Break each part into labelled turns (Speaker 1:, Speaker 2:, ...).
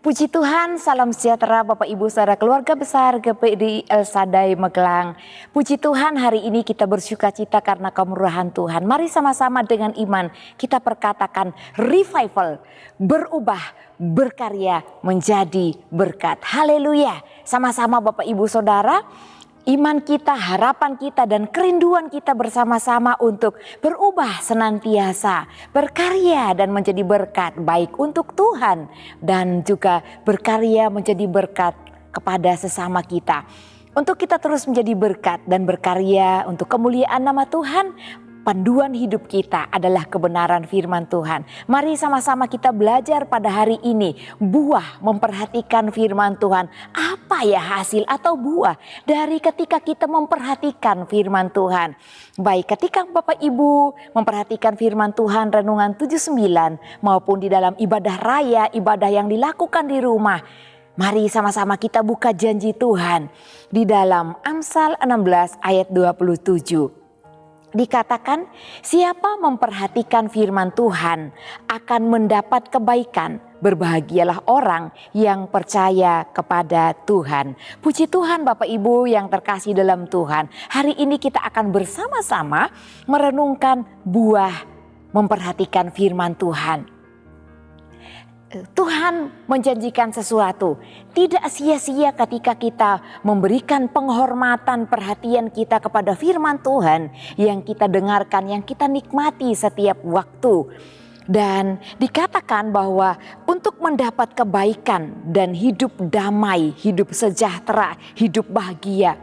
Speaker 1: Puji Tuhan, salam sejahtera Bapak Ibu saudara keluarga besar GPI El Shaddai Magelang. Puji Tuhan, hari ini kita bersukacita karena kemurahan Tuhan. Mari sama-sama dengan iman kita perkatakan revival, berubah, berkarya menjadi berkat. Haleluya. Sama-sama Bapak Ibu saudara, iman kita, harapan kita, dan kerinduan kita bersama-sama untuk berubah senantiasa, berkarya dan menjadi berkat baik untuk Tuhan dan juga berkarya menjadi berkat kepada sesama kita. Untuk kita terus menjadi berkat dan berkarya untuk kemuliaan nama Tuhan, panduan hidup kita adalah kebenaran firman Tuhan. Mari sama-sama kita belajar pada hari ini buah memperhatikan firman Tuhan. Apa ya hasil atau buah dari ketika kita memperhatikan firman Tuhan? Baik, ketika Bapak Ibu memperhatikan firman Tuhan renungan 79 maupun di dalam ibadah raya, ibadah yang dilakukan di rumah. Mari sama-sama kita buka janji Tuhan di dalam Amsal 16 ayat 27. Dikatakan, siapa memperhatikan firman Tuhan akan mendapat kebaikan. Berbahagialah orang yang percaya kepada Tuhan. Puji Tuhan Bapak Ibu yang terkasih dalam Tuhan. Hari ini kita akan bersama-sama merenungkan buah memperhatikan firman Tuhan. Tuhan menjanjikan sesuatu. Tidak sia-sia ketika kita memberikan penghormatan, perhatian kita kepada firman Tuhan yang kita dengarkan, yang kita nikmati setiap waktu. Dan dikatakan bahwa untuk mendapat kebaikan dan hidup damai, hidup sejahtera, hidup bahagia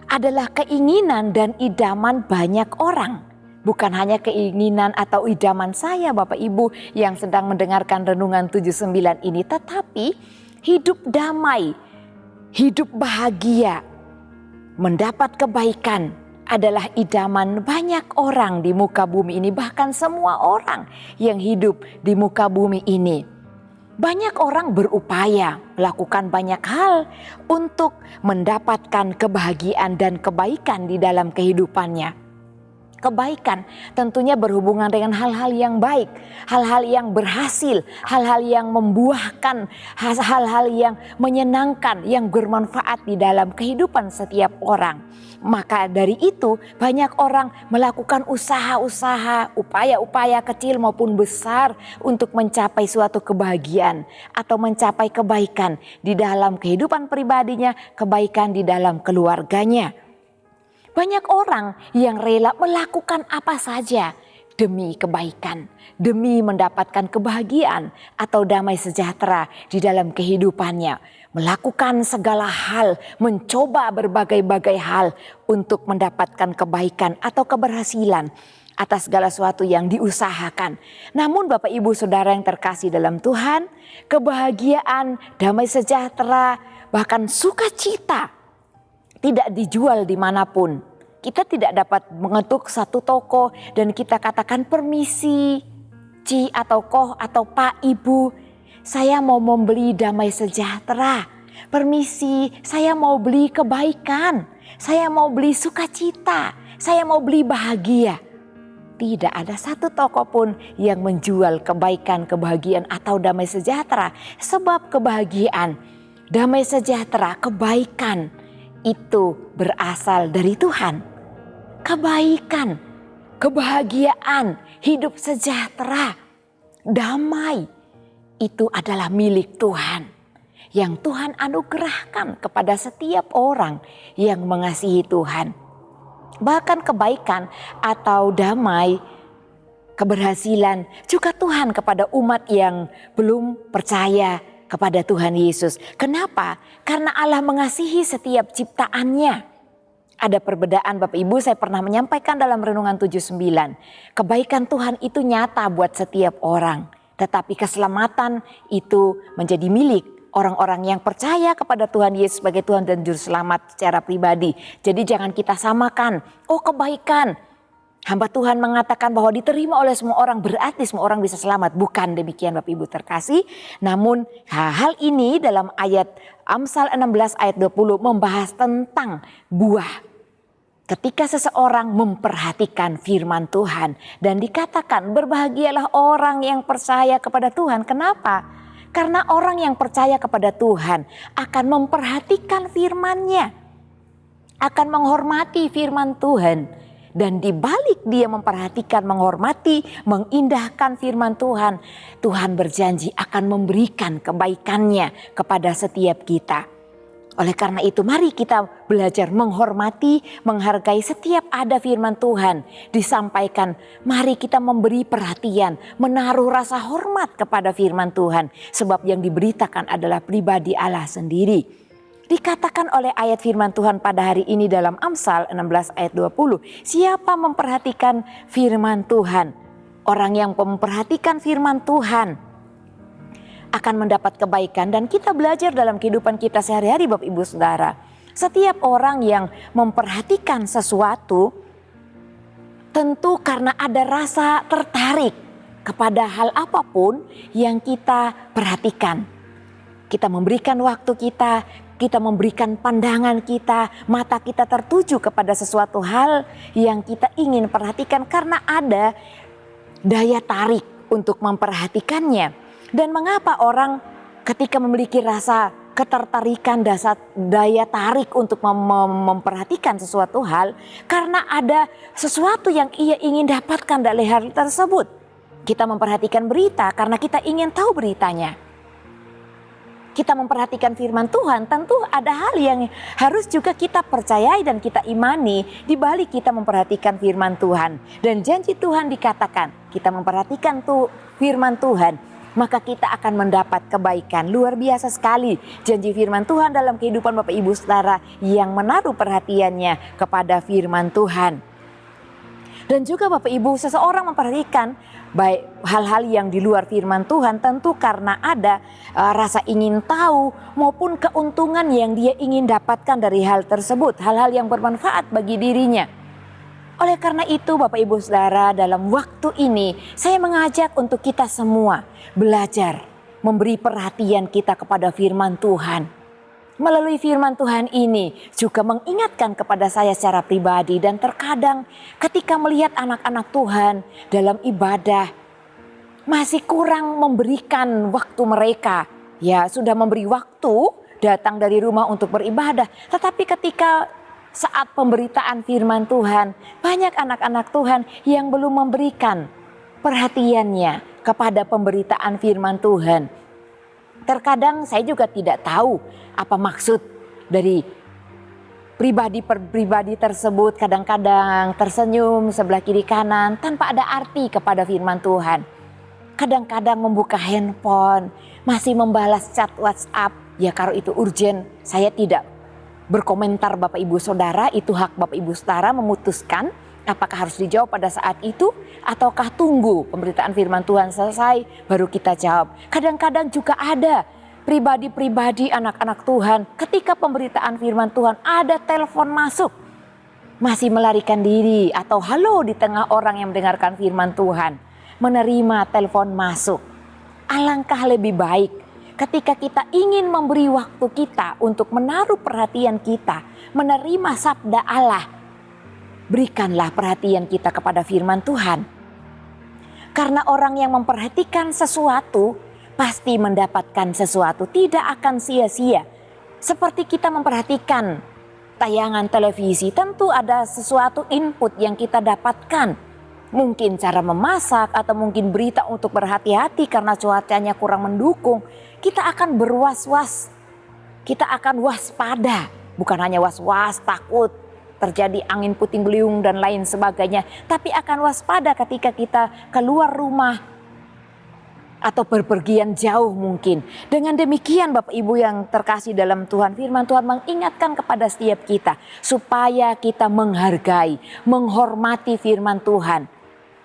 Speaker 1: adalah keinginan dan idaman banyak orang. Bukan hanya keinginan atau idaman saya Bapak Ibu yang sedang mendengarkan renungan 79 ini. Tetapi hidup damai, hidup bahagia, mendapat kebaikan adalah idaman banyak orang di muka bumi ini. Bahkan semua orang yang hidup di muka bumi ini. Banyak orang berupaya melakukan banyak hal untuk mendapatkan kebahagiaan dan kebaikan di dalam kehidupannya. Kebaikan tentunya berhubungan dengan hal-hal yang baik, hal-hal yang berhasil, hal-hal yang membuahkan, hal-hal yang menyenangkan, yang bermanfaat di dalam kehidupan setiap orang. Maka dari itu banyak orang melakukan usaha-usaha, upaya-upaya kecil maupun besar untuk mencapai suatu kebahagiaan atau mencapai kebaikan di dalam kehidupan pribadinya, kebaikan di dalam keluarganya. Banyak orang yang rela melakukan apa saja demi kebaikan, demi mendapatkan kebahagiaan atau damai sejahtera di dalam kehidupannya. Melakukan segala hal, mencoba berbagai-bagai hal untuk mendapatkan kebaikan atau keberhasilan atas segala sesuatu yang diusahakan. Namun Bapak Ibu Saudara yang terkasih dalam Tuhan, kebahagiaan, damai sejahtera, bahkan sukacita tidak dijual dimanapun. Kita tidak dapat mengetuk satu toko dan kita katakan permisi, Ci atau Koh atau Pak Ibu, saya mau membeli damai sejahtera. Permisi, saya mau beli kebaikan, saya mau beli sukacita, saya mau beli bahagia. Tidak ada satu toko pun yang menjual kebaikan, kebahagiaan atau damai sejahtera. Sebab kebahagiaan, damai sejahtera, kebaikan itu berasal dari Tuhan. Kebaikan, kebahagiaan, hidup sejahtera, damai itu adalah milik Tuhan. Yang Tuhan anugerahkan kepada setiap orang yang mengasihi Tuhan. Bahkan kebaikan atau damai, keberhasilan juga Tuhan kepada umat yang belum percaya kepada Tuhan Yesus. Kenapa? Karena Allah mengasihi setiap ciptaannya. Ada perbedaan Bapak Ibu, saya pernah menyampaikan dalam renungan 79. Kebaikan Tuhan itu nyata buat setiap orang. Tetapi keselamatan itu menjadi milik orang-orang yang percaya kepada Tuhan Yesus sebagai Tuhan dan Juru Selamat secara pribadi. Jadi jangan kita samakan, oh kebaikan. Hamba Tuhan mengatakan bahwa diterima oleh semua orang berarti semua orang bisa selamat. Bukan demikian Bapak Ibu terkasih. Namun hal ini dalam ayat Amsal 16 ayat 20 membahas tentang buah. Ketika seseorang memperhatikan firman Tuhan dan dikatakan berbahagialah orang yang percaya kepada Tuhan. Kenapa? Karena orang yang percaya kepada Tuhan akan memperhatikan firman-Nya, akan menghormati firman Tuhan. Dan di balik dia memperhatikan, menghormati, mengindahkan firman Tuhan, Tuhan berjanji akan memberikan kebaikan-Nya kepada setiap kita. Oleh karena itu mari kita belajar menghormati, menghargai setiap ada firman Tuhan disampaikan. Mari kita memberi perhatian, menaruh rasa hormat kepada firman Tuhan. Sebab yang diberitakan adalah pribadi Allah sendiri. Dikatakan oleh ayat firman Tuhan pada hari ini dalam Amsal 16 ayat 20. Siapa memperhatikan firman Tuhan? Orang yang memperhatikan firman Tuhan akan mendapat kebaikan. Dan kita belajar dalam kehidupan kita sehari-hari Bapak Ibu Saudara. Setiap orang yang memperhatikan sesuatu tentu karena ada rasa tertarik kepada hal apapun yang kita perhatikan. Kita memberikan waktu kita memberikan pandangan kita, mata kita tertuju kepada sesuatu hal yang kita ingin perhatikan karena ada daya tarik untuk memperhatikannya. Dan mengapa orang ketika memiliki rasa ketertarikan, daya tarik untuk memperhatikan sesuatu hal, karena ada sesuatu yang ia ingin dapatkan dari hal tersebut. Kita memperhatikan berita karena kita ingin tahu beritanya. Kita memperhatikan firman Tuhan, tentu ada hal yang harus juga kita percayai dan kita imani di balik kita memperhatikan firman Tuhan. Dan janji Tuhan dikatakan, kita memperhatikan firman Tuhan, maka kita akan mendapat kebaikan. Luar biasa sekali janji firman Tuhan dalam kehidupan Bapak Ibu Saudara yang menaruh perhatiannya kepada firman Tuhan. Dan juga Bapak Ibu, seseorang memperhatikan baik hal-hal yang di luar firman Tuhan tentu karena ada rasa ingin tahu maupun keuntungan yang dia ingin dapatkan dari hal tersebut. Hal-hal yang bermanfaat bagi dirinya. Oleh karena itu Bapak Ibu Saudara, dalam waktu ini saya mengajak untuk kita semua belajar memberi perhatian kita kepada firman Tuhan. Melalui firman Tuhan ini juga mengingatkan kepada saya secara pribadi, dan terkadang ketika melihat anak-anak Tuhan dalam ibadah masih kurang memberikan waktu mereka. Ya, sudah memberi waktu datang dari rumah untuk beribadah, tetapi ketika saat pemberitaan firman Tuhan, banyak anak-anak Tuhan yang belum memberikan perhatiannya kepada pemberitaan firman Tuhan. Terkadang saya juga tidak tahu apa maksud dari pribadi tersebut. Kadang-kadang tersenyum sebelah kiri kanan tanpa ada arti kepada firman Tuhan. Kadang-kadang membuka handphone, masih membalas chat WhatsApp. Ya kalau itu urgent, saya tidak berkomentar Bapak Ibu Saudara. Itu hak Bapak Ibu Saudara memutuskan apakah harus dijawab pada saat itu ataukah tunggu pemberitaan firman Tuhan selesai baru kita jawab. Kadang-kadang juga ada pribadi-pribadi anak-anak Tuhan ketika pemberitaan firman Tuhan ada telepon masuk, masih melarikan diri atau halo di tengah orang yang mendengarkan firman Tuhan, menerima telepon masuk. Alangkah lebih baik ketika kita ingin memberi waktu kita untuk menaruh perhatian kita, menerima sabda Allah, berikanlah perhatian kita kepada firman Tuhan. Karena orang yang memperhatikan sesuatu pasti mendapatkan sesuatu, tidak akan sia-sia. Seperti kita memperhatikan tayangan televisi, tentu ada sesuatu input yang kita dapatkan. Mungkin cara memasak atau mungkin berita untuk berhati-hati karena cuacanya kurang mendukung. Kita akan berwas-was, kita akan waspada, bukan hanya was-was takut terjadi angin puting beliung dan lain sebagainya, tapi akan waspada ketika kita keluar rumah atau berpergian jauh mungkin. Dengan demikian Bapak Ibu yang terkasih dalam Tuhan, firman Tuhan mengingatkan kepada setiap kita supaya kita menghargai, menghormati firman Tuhan,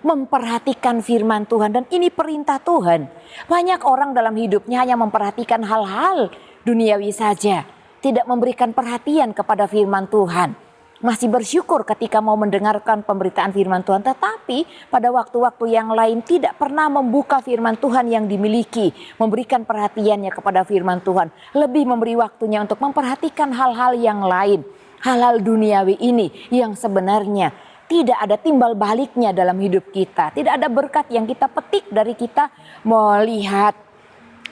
Speaker 1: memperhatikan firman Tuhan, dan ini perintah Tuhan. Banyak orang dalam hidupnya hanya memperhatikan hal-hal duniawi saja, tidak memberikan perhatian kepada firman Tuhan. Masih bersyukur ketika mau mendengarkan pemberitaan firman Tuhan, tetapi pada waktu-waktu yang lain tidak pernah membuka firman Tuhan yang dimiliki, memberikan perhatiannya kepada firman Tuhan, lebih memberi waktunya untuk memperhatikan hal-hal yang lain, hal-hal duniawi ini yang sebenarnya tidak ada timbal baliknya dalam hidup kita, tidak ada berkat yang kita petik dari kita melihat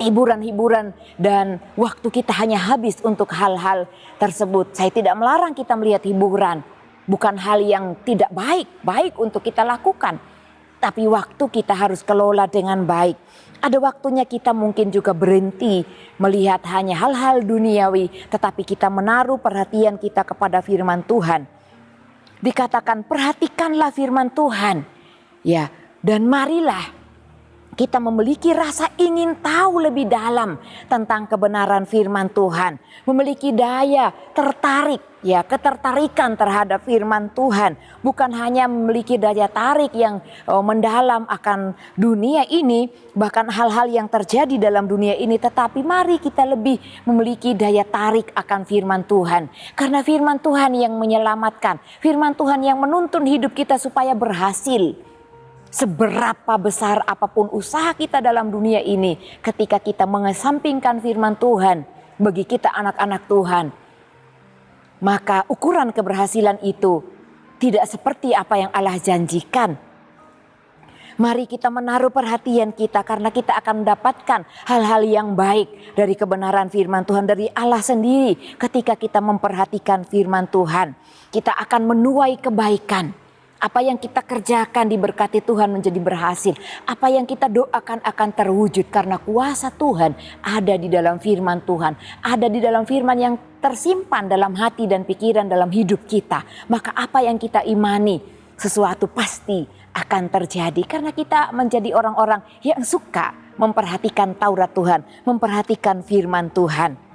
Speaker 1: hiburan-hiburan dan waktu kita hanya habis untuk hal-hal tersebut. Saya tidak melarang kita melihat hiburan, bukan hal yang tidak baik untuk kita lakukan. Tapi waktu kita harus kelola dengan baik. Ada waktunya kita mungkin juga berhenti melihat hanya hal-hal duniawi, tetapi kita menaruh perhatian kita kepada firman Tuhan. Dikatakan perhatikanlah firman Tuhan. Ya, dan marilah kita memiliki rasa ingin tahu lebih dalam tentang kebenaran firman Tuhan. Memiliki daya tertarik, ya, ketertarikan terhadap firman Tuhan. Bukan hanya memiliki daya tarik yang mendalam akan dunia ini, bahkan hal-hal yang terjadi dalam dunia ini. Tetapi mari kita lebih memiliki daya tarik akan firman Tuhan. Karena firman Tuhan yang menyelamatkan. Firman Tuhan yang menuntun hidup kita supaya berhasil. Seberapa besar apapun usaha kita dalam dunia ini, ketika kita mengesampingkan firman Tuhan bagi kita anak-anak Tuhan, maka ukuran keberhasilan itu tidak seperti apa yang Allah janjikan. Mari kita menaruh perhatian kita karena kita akan mendapatkan hal-hal yang baik dari kebenaran firman Tuhan dari Allah sendiri. Ketika kita memperhatikan firman Tuhan, kita akan menuai kebaikan. Apa yang kita kerjakan diberkati Tuhan menjadi berhasil. Apa yang kita doakan akan terwujud karena kuasa Tuhan ada di dalam firman Tuhan. Ada di dalam firman yang tersimpan dalam hati dan pikiran dalam hidup kita. Maka apa yang kita imani, sesuatu pasti akan terjadi. Karena kita menjadi orang-orang yang suka memperhatikan Taurat Tuhan, memperhatikan firman Tuhan.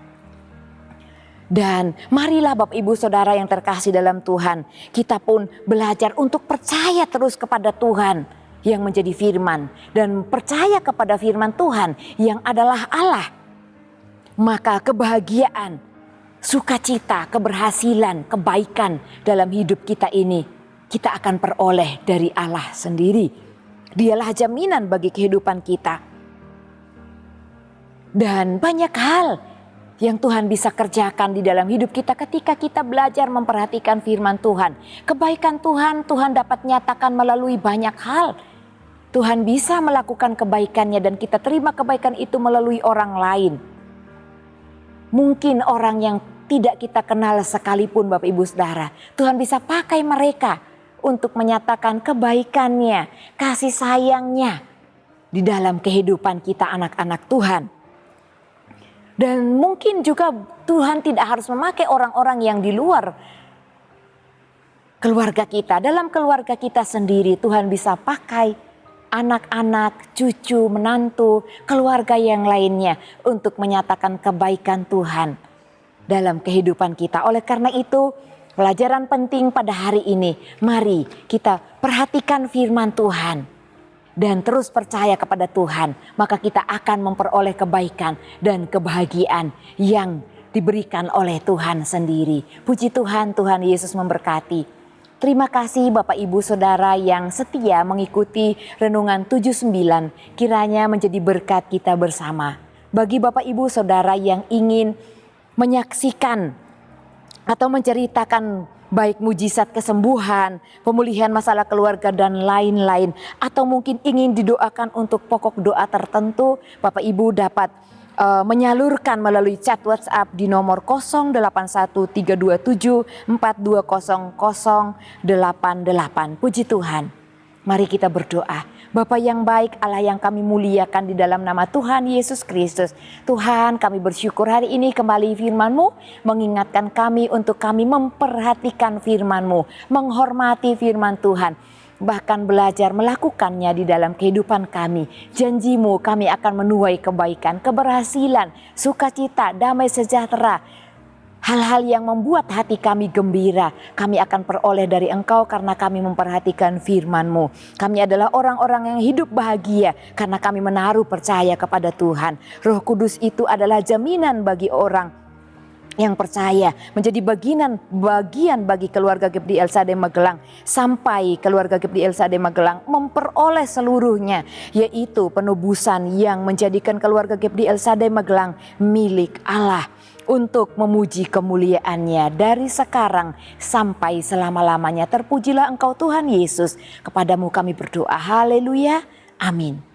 Speaker 1: Dan marilah Bapak Ibu Saudara yang terkasih dalam Tuhan, kita pun belajar untuk percaya terus kepada Tuhan yang menjadi firman. Dan percaya kepada firman Tuhan yang adalah Allah. Maka kebahagiaan, sukacita, keberhasilan, kebaikan dalam hidup kita ini kita akan peroleh dari Allah sendiri. Dialah jaminan bagi kehidupan kita. Dan banyak hal yang Tuhan bisa kerjakan di dalam hidup kita ketika kita belajar memperhatikan firman Tuhan. Kebaikan Tuhan dapat nyatakan melalui banyak hal. Tuhan bisa melakukan kebaikannya dan kita terima kebaikan itu melalui orang lain. Mungkin orang yang tidak kita kenal sekalipun Bapak Ibu Saudara, Tuhan bisa pakai mereka untuk menyatakan kebaikannya, kasih sayangnya di dalam kehidupan kita anak-anak Tuhan. Dan mungkin juga Tuhan tidak harus memakai orang-orang yang di luar keluarga kita. Dalam keluarga kita sendiri Tuhan bisa pakai anak-anak, cucu, menantu, keluarga yang lainnya untuk menyatakan kebaikan Tuhan dalam kehidupan kita. Oleh karena itu pelajaran penting pada hari ini, mari kita perhatikan firman Tuhan. Dan terus percaya kepada Tuhan, maka kita akan memperoleh kebaikan dan kebahagiaan yang diberikan oleh Tuhan sendiri. Puji Tuhan, Tuhan Yesus memberkati. Terima kasih Bapak Ibu Saudara yang setia mengikuti Renungan 79, kiranya menjadi berkat kita bersama. Bagi Bapak Ibu Saudara yang ingin menyaksikan atau menceritakan baik mujizat kesembuhan, pemulihan masalah keluarga dan lain-lain. Atau mungkin ingin didoakan untuk pokok doa tertentu, Bapak Ibu dapat menyalurkan melalui chat WhatsApp di nomor 081327420088. Puji Tuhan. Mari kita berdoa. Bapa yang baik, Allah yang kami muliakan di dalam nama Tuhan Yesus Kristus. Tuhan, kami bersyukur hari ini kembali firman-Mu mengingatkan kami untuk kami memperhatikan firman-Mu, menghormati firman Tuhan, bahkan belajar melakukannya di dalam kehidupan kami. Janji-Mu kami akan menuai kebaikan, keberhasilan, sukacita, damai sejahtera. Hal-hal yang membuat hati kami gembira, kami akan peroleh dari Engkau karena kami memperhatikan firman-Mu. Kami adalah orang-orang yang hidup bahagia karena kami menaruh percaya kepada Tuhan. Roh Kudus itu adalah jaminan bagi orang yang percaya, menjadi bagian bagi keluarga GPD El Shaddai Magelang, sampai keluarga GPD El Shaddai Magelang memperoleh seluruhnya, yaitu penebusan yang menjadikan keluarga GPD El Shaddai Magelang milik Allah untuk memuji kemuliaan-Nya dari sekarang sampai selama-lamanya. Terpujilah Engkau Tuhan Yesus. Kepadamu kami berdoa. Haleluya. Amin.